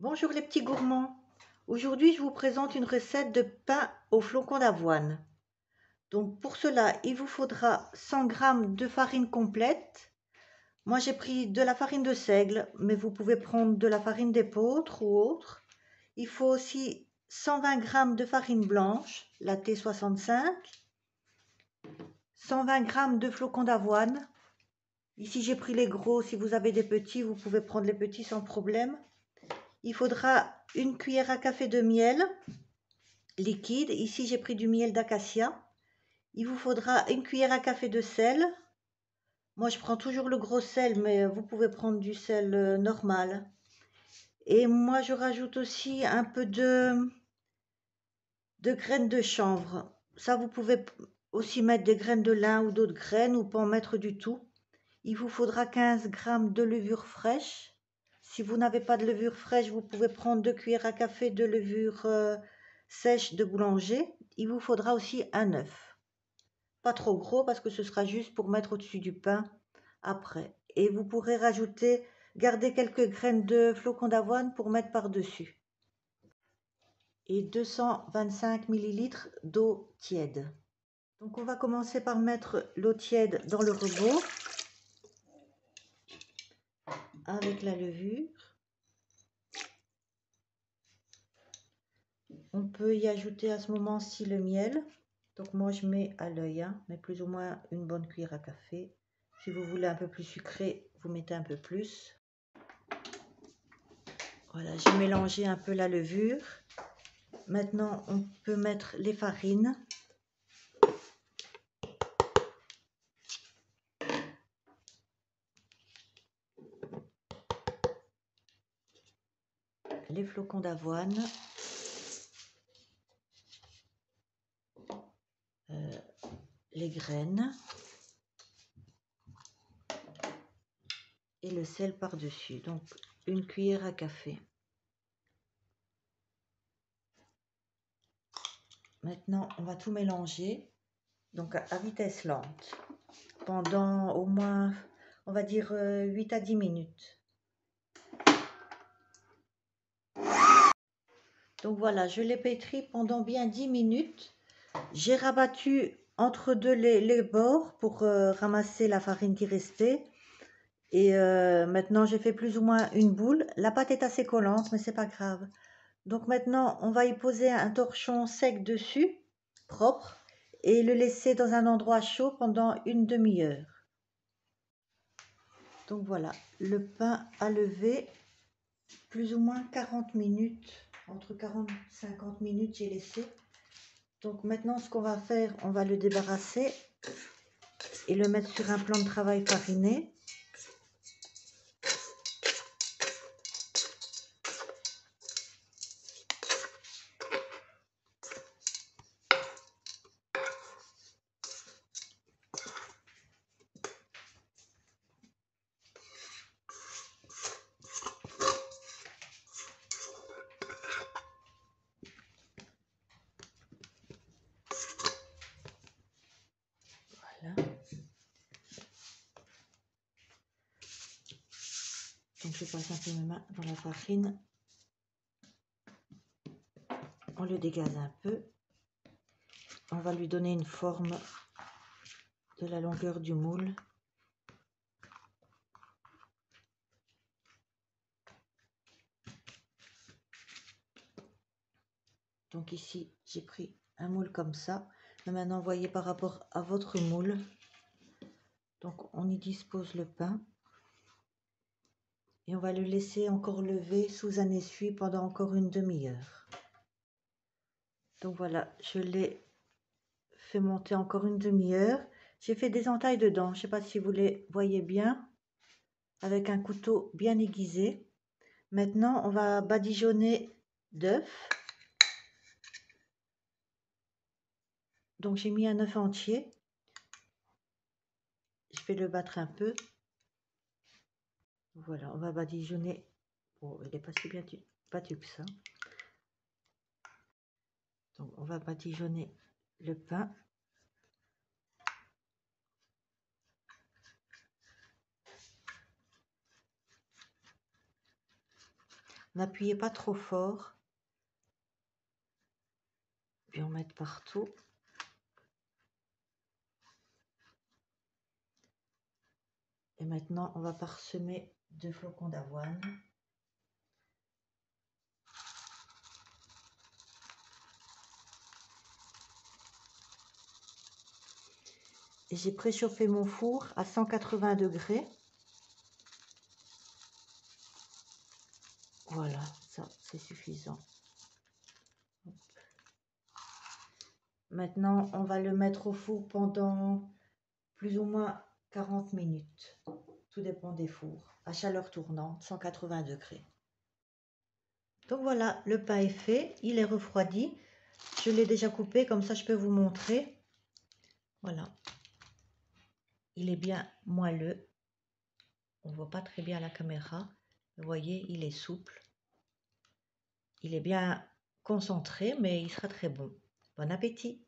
Bonjour les petits gourmands. Aujourd'hui, je vous présente une recette de pain au flocon d'avoine. Donc pour cela, il vous faudra 100 g de farine complète. Moi, j'ai pris de la farine de seigle, mais vous pouvez prendre de la farine d'épeautre ou autre. Il faut aussi 120 g de farine blanche, la T65, 120 g de flocons d'avoine. Ici, j'ai pris les gros. Si vous avez des petits, vous pouvez prendre les petits sans problème. Il faudra une cuillère à café de miel liquide. Ici, j'ai pris du miel d'acacia. Il vous faudra une cuillère à café de sel. Moi, je prends toujours le gros sel, mais vous pouvez prendre du sel normal. Et moi, je rajoute aussi un peu de graines de chanvre. Ça, vous pouvez aussi mettre des graines de lin ou d'autres graines ou pas en mettre du tout. Il vous faudra 15 g de levure fraîche. Si vous n'avez pas de levure fraîche, vous pouvez prendre 2 cuillères à café de levure sèche de boulanger. Il vous faudra aussi un œuf. Pas trop gros parce que ce sera juste pour mettre au-dessus du pain après. Et vous pourrez rajouter, garder quelques graines de flocons d'avoine pour mettre par-dessus. Et 225 ml d'eau tiède. Donc on va commencer par mettre l'eau tiède dans le rebot avec la levure. On peut y ajouter à ce moment-ci le miel. Donc moi je mets à l'œil, mais plus ou moins une bonne cuillère à café. Si vous voulez un peu plus sucré, vous mettez un peu plus. Voilà, j'ai mélangé un peu la levure. Maintenant, on peut mettre les farines. Les flocons d'avoine. Les graines. Et le sel par-dessus. Donc, une cuillère à café. Maintenant, on va tout mélanger. Donc, à vitesse lente. Pendant au moins, on va dire 8 à 10 minutes. Donc voilà, je l'ai pétri pendant bien 10 minutes. J'ai rabattu entre deux les bords pour ramasser la farine qui restait. Et maintenant, j'ai fait plus ou moins une boule. La pâte est assez collante, mais c'est pas grave. Donc maintenant, on va y poser un torchon sec dessus, propre, et le laisser dans un endroit chaud pendant une demi-heure. Donc voilà, le pain à lever, plus ou moins 40 minutes, entre 40 et 50 minutes j'ai laissé. Donc maintenant, ce qu'on va faire, on va le débarrasser et le mettre sur un plan de travail fariné. Voilà. Donc je passe un peu mes mains dans la farine. On le dégaze un peu. On va lui donner une forme de la longueur du moule. Donc ici, j'ai pris un moule comme ça. Mais maintenant, voyez par rapport à votre moule. Donc on y dispose le pain. Et on va le laisser encore lever sous un essuie pendant encore une demi-heure. Donc voilà, je l'ai fait monter encore une demi-heure. J'ai fait des entailles dedans. Je ne sais pas si vous les voyez bien. Avec un couteau bien aiguisé. Maintenant, on va badigeonner d'œufs. Donc j'ai mis un œuf entier. Je vais le battre un peu. Voilà, on va badigeonner. Oh, il n'est pas si bien battu que ça. Donc on va badigeonner le pain. N'appuyez pas trop fort. Puis on met partout. Et maintenant, on va parsemer de flocons d'avoine. Et j'ai préchauffé mon four à 180 degrés. Voilà, ça c'est suffisant. Maintenant, on va le mettre au four pendant plus ou moins 40 minutes. Tout dépend des fours. À chaleur tournante, 180 degrés. Donc voilà, le pain est fait. Il est refroidi. Je l'ai déjà coupé, comme ça je peux vous montrer. Voilà. Il est bien moelleux. On ne voit pas très bien à la caméra. Vous voyez, il est souple. Il est bien concentré, mais il sera très bon. Bon appétit!